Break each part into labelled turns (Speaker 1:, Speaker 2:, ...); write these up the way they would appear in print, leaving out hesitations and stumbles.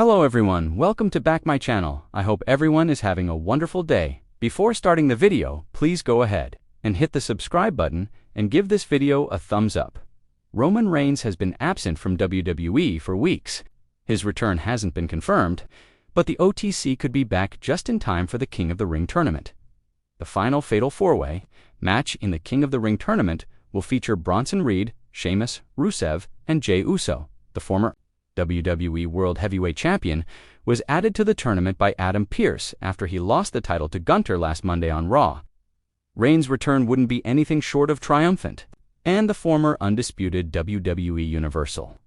Speaker 1: Hello everyone, welcome to back my channel. I hope everyone is having a wonderful day. Before starting the video, please go ahead and hit the subscribe button and give this video a thumbs up. Roman Reigns has been absent from WWE for weeks. His return hasn't been confirmed, but the OTC could be back just in time for the King of the Ring tournament. The final Fatal 4-Way match in the King of the Ring tournament will feature Bronson Reed, Sheamus, Rusev, and Jey Uso. The former WWE World Heavyweight Champion was added to the tournament by Adam Pearce after he lost the title to Gunther last Monday on Raw. Reigns' return wouldn't be anything short of triumphant, and the former undisputed WWE Universal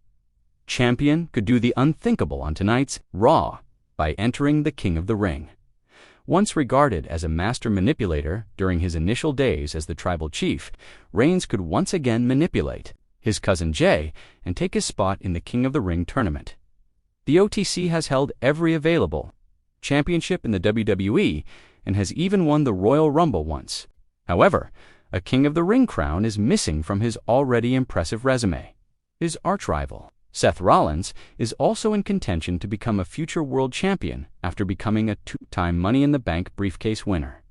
Speaker 1: Champion could do the unthinkable on tonight's Raw by entering the King of the Ring. Once regarded as a master manipulator during his initial days as the Tribal Chief, Reigns could once again manipulate his cousin Jey and take his spot in the King of the Ring tournament. The OTC has held every available championship in the WWE and has even won the Royal Rumble once. However, a King of the Ring crown is missing from his already impressive resume. His archrival, Seth Rollins, is also in contention to become a future world champion after becoming a two-time Money in the Bank briefcase winner.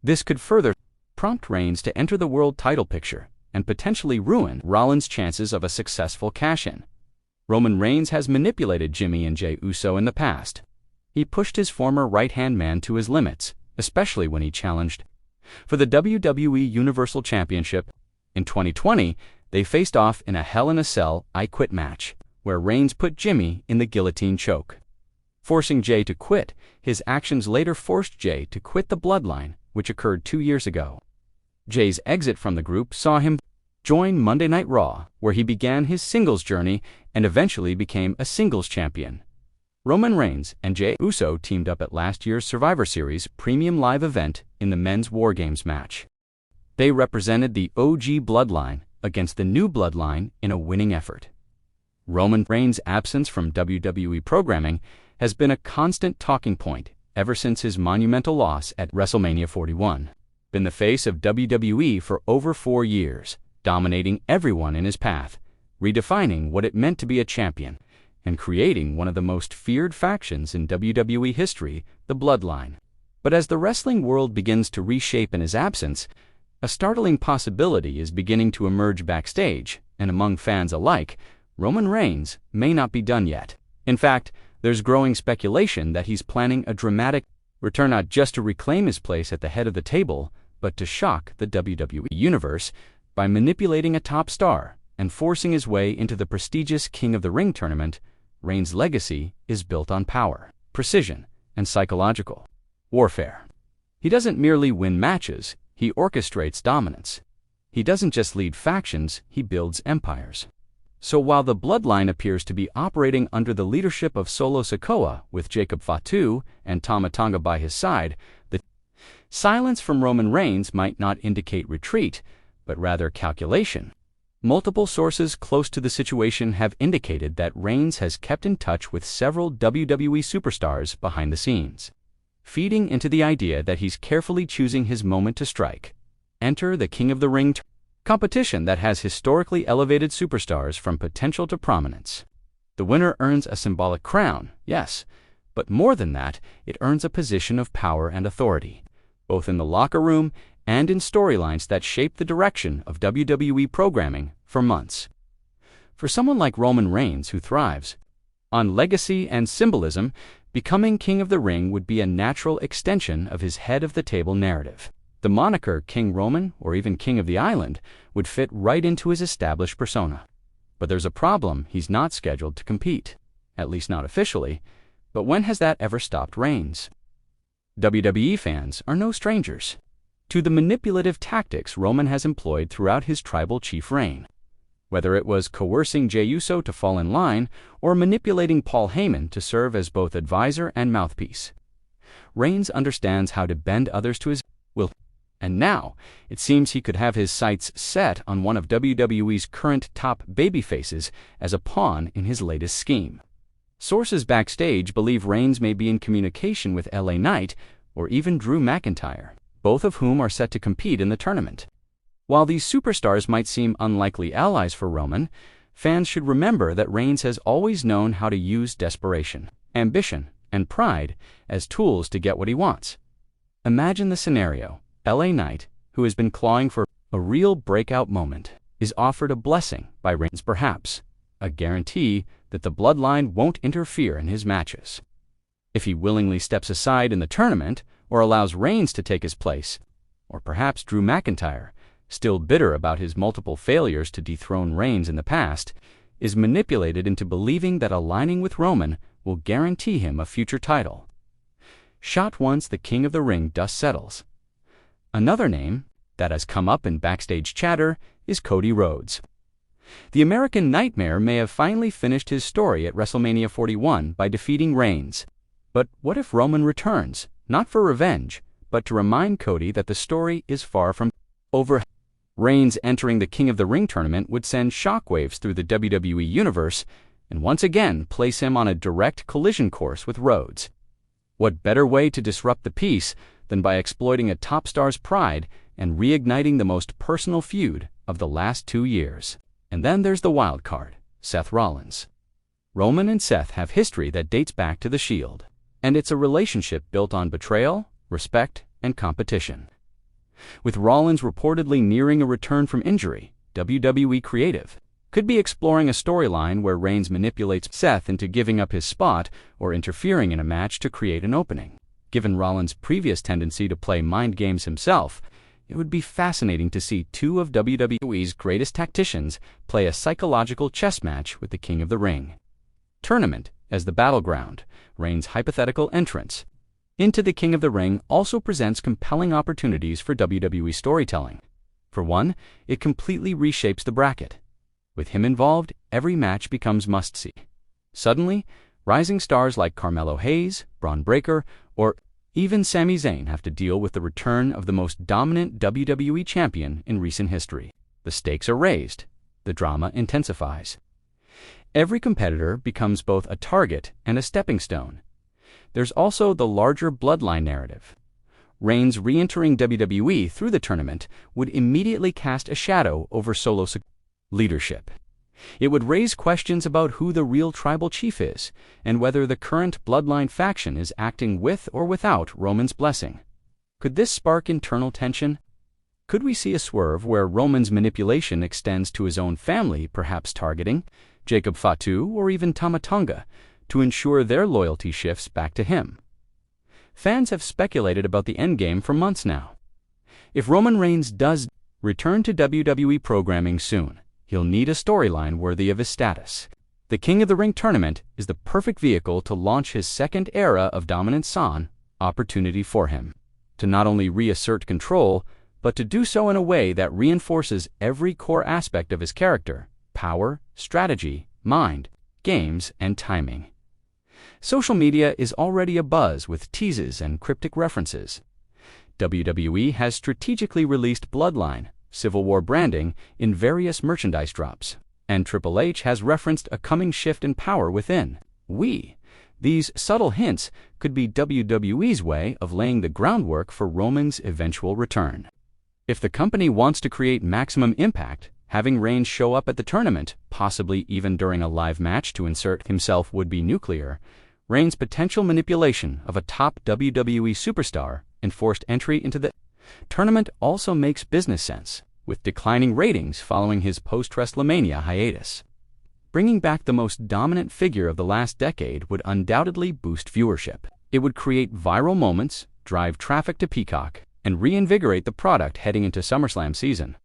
Speaker 1: This could further prompt Reigns to enter the world title picture and potentially ruin Rollins' chances of a successful cash-in. Roman Reigns has manipulated Jimmy and Jey Uso in the past. He pushed his former right-hand man to his limits, especially when he challenged for the WWE Universal Championship. In 2020, they faced off in a Hell in a Cell I Quit match, where Reigns put Jimmy in the guillotine choke. Forcing Jey to quit, his actions later forced Jey to quit the Bloodline, which occurred 2 years ago. Jey's exit from the group saw him join Monday Night Raw, where he began his singles journey and eventually became a singles champion. Roman Reigns and Jey Uso teamed up at last year's Survivor Series Premium Live event in the Men's War Games match. They represented the OG Bloodline against the new Bloodline in a winning effort. Roman Reigns' absence from WWE programming has been a constant talking point ever since his monumental loss at WrestleMania 41. Been the face of WWE for over 4 years, dominating everyone in his path, redefining what it meant to be a champion, and creating one of the most feared factions in WWE history, the Bloodline. But as the wrestling world begins to reshape in his absence, a startling possibility is beginning to emerge backstage, and among fans alike, Roman Reigns may not be done yet. In fact, there's growing speculation that he's planning a dramatic return, not just to reclaim his place at the head of the table, but to shock the WWE Universe by manipulating a top star and forcing his way into the prestigious King of the Ring tournament. Reigns' legacy is built on power, precision, and psychological warfare. He doesn't merely win matches, he orchestrates dominance. He doesn't just lead factions, he builds empires. So while the Bloodline appears to be operating under the leadership of Solo Sikoa with Jacob Fatu and Tama Tonga by his side, the silence from Roman Reigns might not indicate retreat, but rather calculation. Multiple sources close to the situation have indicated that Reigns has kept in touch with several WWE superstars behind the scenes, feeding into the idea that he's carefully choosing his moment to strike. Enter the King of the Ring competition that has historically elevated superstars from potential to prominence. The winner earns a symbolic crown, yes, but more than that, it earns a position of power and authority, both in the locker room and in storylines that shape the direction of WWE programming for months. For someone like Roman Reigns, who thrives on legacy and symbolism, becoming King of the Ring would be a natural extension of his head of the table narrative. The moniker King Roman, or even King of the Island, would fit right into his established persona. But there's a problem: he's not scheduled to compete, at least not officially. But when has that ever stopped Reigns? WWE fans are no strangers to the manipulative tactics Roman has employed throughout his Tribal Chief reign. Whether it was coercing Jey Uso to fall in line or manipulating Paul Heyman to serve as both advisor and mouthpiece, Reigns understands how to bend others to his will. And now, it seems he could have his sights set on one of WWE's current top babyfaces as a pawn in his latest scheme. Sources backstage believe Reigns may be in communication with LA Knight or even Drew McIntyre, both of whom are set to compete in the tournament. While these superstars might seem unlikely allies for Roman, Fans should remember that Reigns has always known how to use desperation, ambition, and pride as tools to get what he wants. Imagine the scenario: LA Knight, who has been clawing for a real breakout moment, is offered a blessing by Reigns, perhaps a guarantee that the bloodline won't interfere in his matches. If he willingly steps aside in the tournament, or allows Reigns to take his place, or perhaps Drew McIntyre, still bitter about his multiple failures to dethrone Reigns in the past, is manipulated into believing that aligning with Roman will guarantee him a future title. Shot once the King of the Ring dust settles. Another name that has come up in backstage chatter is Cody Rhodes. The American Nightmare may have finally finished his story at WrestleMania 41 by defeating Reigns. But what if Roman returns, not for revenge, but to remind Cody that the story is far from over? Reigns entering the King of the Ring tournament would send shockwaves through the WWE Universe and once again place him on a direct collision course with Rhodes. What better way to disrupt the peace than by exploiting a top star's pride and reigniting the most personal feud of the last 2 years? And then there's the wild card, Seth Rollins. Roman and Seth have history that dates back to the Shield, and it's a relationship built on betrayal, respect, and competition. With Rollins reportedly nearing a return from injury, WWE Creative could be exploring a storyline where Reigns manipulates Seth into giving up his spot or interfering in a match to create an opening. Given Rollins' previous tendency to play mind games himself, it would be fascinating to see two of WWE's greatest tacticians play a psychological chess match with the King of the Ring. Tournament as the battleground, Reigns' hypothetical entrance into the King of the Ring also presents compelling opportunities for WWE storytelling. For one, it completely reshapes the bracket. With him involved, every match becomes must-see. Suddenly, rising stars like Carmelo Hayes, Braun Breaker, or even Sami Zayn have to deal with the return of the most dominant WWE champion in recent history. The stakes are raised. The drama intensifies. Every competitor becomes both a target and a stepping stone. There's also the larger bloodline narrative. Reigns re-entering WWE through the tournament would immediately cast a shadow over solo leadership. It would raise questions about who the real tribal chief is and whether the current bloodline faction is acting with or without Roman's blessing. Could this spark internal tension? Could we see a swerve where Roman's manipulation extends to his own family, perhaps targeting Jacob Fatu or even Tama Tonga, to ensure their loyalty shifts back to him? Fans have speculated about the endgame for months now. If Roman Reigns does return to WWE programming soon, he'll need a storyline worthy of his status. The King of the Ring tournament is the perfect vehicle to launch his second era of dominant opportunity for him, to not only reassert control, but to do so in a way that reinforces every core aspect of his character: power, strategy, mind, games, and timing. Social media is already abuzz with teases and cryptic references. WWE has strategically released Bloodline, Civil War branding in various merchandise drops, and Triple H has referenced a coming shift in power within. These subtle hints could be WWE's way of laying the groundwork for Roman's eventual return. If the company wants to create maximum impact, having Reigns show up at the tournament, possibly even during a live match to insert himself, would be nuclear. Reigns' potential manipulation of a top WWE superstar and forced entry into the tournament also makes business sense, with declining ratings following his post-WrestleMania hiatus. Bringing back the most dominant figure of the last decade would undoubtedly boost viewership. It would create viral moments, drive traffic to Peacock, and reinvigorate the product heading into SummerSlam season.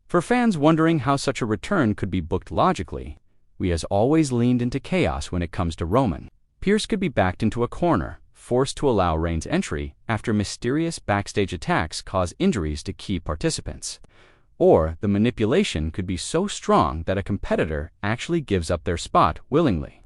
Speaker 1: For fans wondering how such a return could be booked logically, we has always leaned into chaos when it comes to Roman. Pierce could be backed into a corner, forced to allow Reigns' entry after mysterious backstage attacks cause injuries to key participants. Or the manipulation could be so strong that a competitor actually gives up their spot willingly.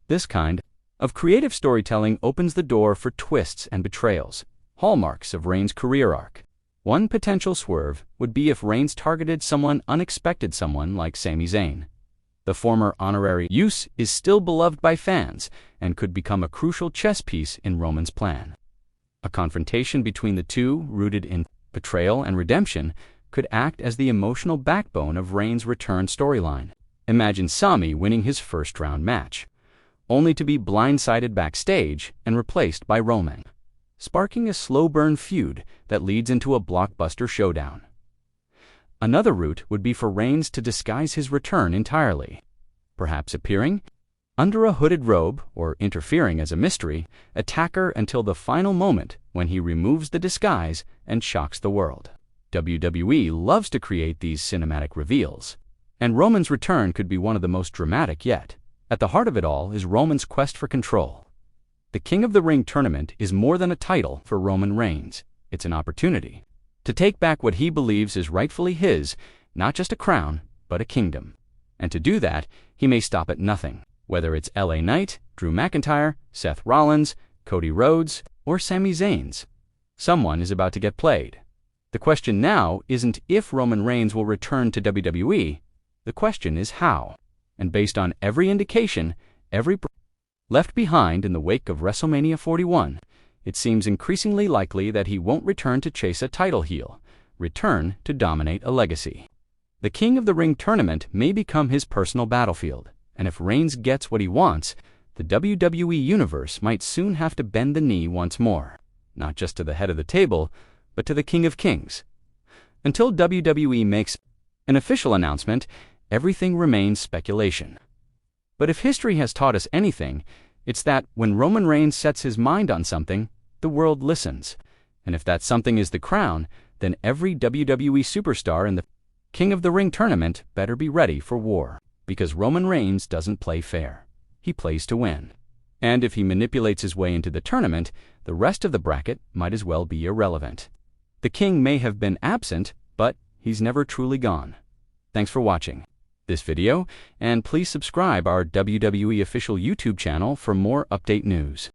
Speaker 1: This kind of creative storytelling opens the door for twists and betrayals, hallmarks of Reigns' career arc. One potential swerve would be if Reigns targeted someone like Sami Zayn. The former honorary use is still beloved by fans and could become a crucial chess piece in Roman's plan. A confrontation between the two, rooted in betrayal and redemption, could act as the emotional backbone of Reigns' return storyline. Imagine Sami winning his first-round match, only to be blindsided backstage and replaced by Roman, sparking a slow-burn feud that leads into a blockbuster showdown. Another route would be for Reigns to disguise his return entirely, perhaps appearing under a hooded robe or interfering as a mystery attacker until the final moment when he removes the disguise and shocks the world. WWE loves to create these cinematic reveals, and Roman's return could be one of the most dramatic yet. At the heart of it all is Roman's quest for control. The King of the Ring tournament is more than a title for Roman Reigns. It's an opportunity to take back what he believes is rightfully his, not just a crown, but a kingdom. And to do that, he may stop at nothing. Whether it's LA Knight, Drew McIntyre, Seth Rollins, Cody Rhodes, or Sami Zayn, someone is about to get played. The question now isn't if Roman Reigns will return to WWE, the question is how. And based on every indication, left behind in the wake of WrestleMania 41, it seems increasingly likely that he won't return to chase a title heel, return to dominate a legacy. The King of the Ring tournament may become his personal battlefield, and if Reigns gets what he wants, the WWE Universe might soon have to bend the knee once more, not just to the head of the table, but to the King of Kings. Until WWE makes an official announcement, everything remains speculation. But if history has taught us anything, it's that when Roman Reigns sets his mind on something, the world listens. And if that something is the crown, then every WWE superstar in the King of the Ring tournament better be ready for war. Because Roman Reigns doesn't play fair. He plays to win. And if he manipulates his way into the tournament, the rest of the bracket might as well be irrelevant. The king may have been absent, but he's never truly gone. Thanks for watching this video, and please subscribe our WWE official YouTube channel for more update news.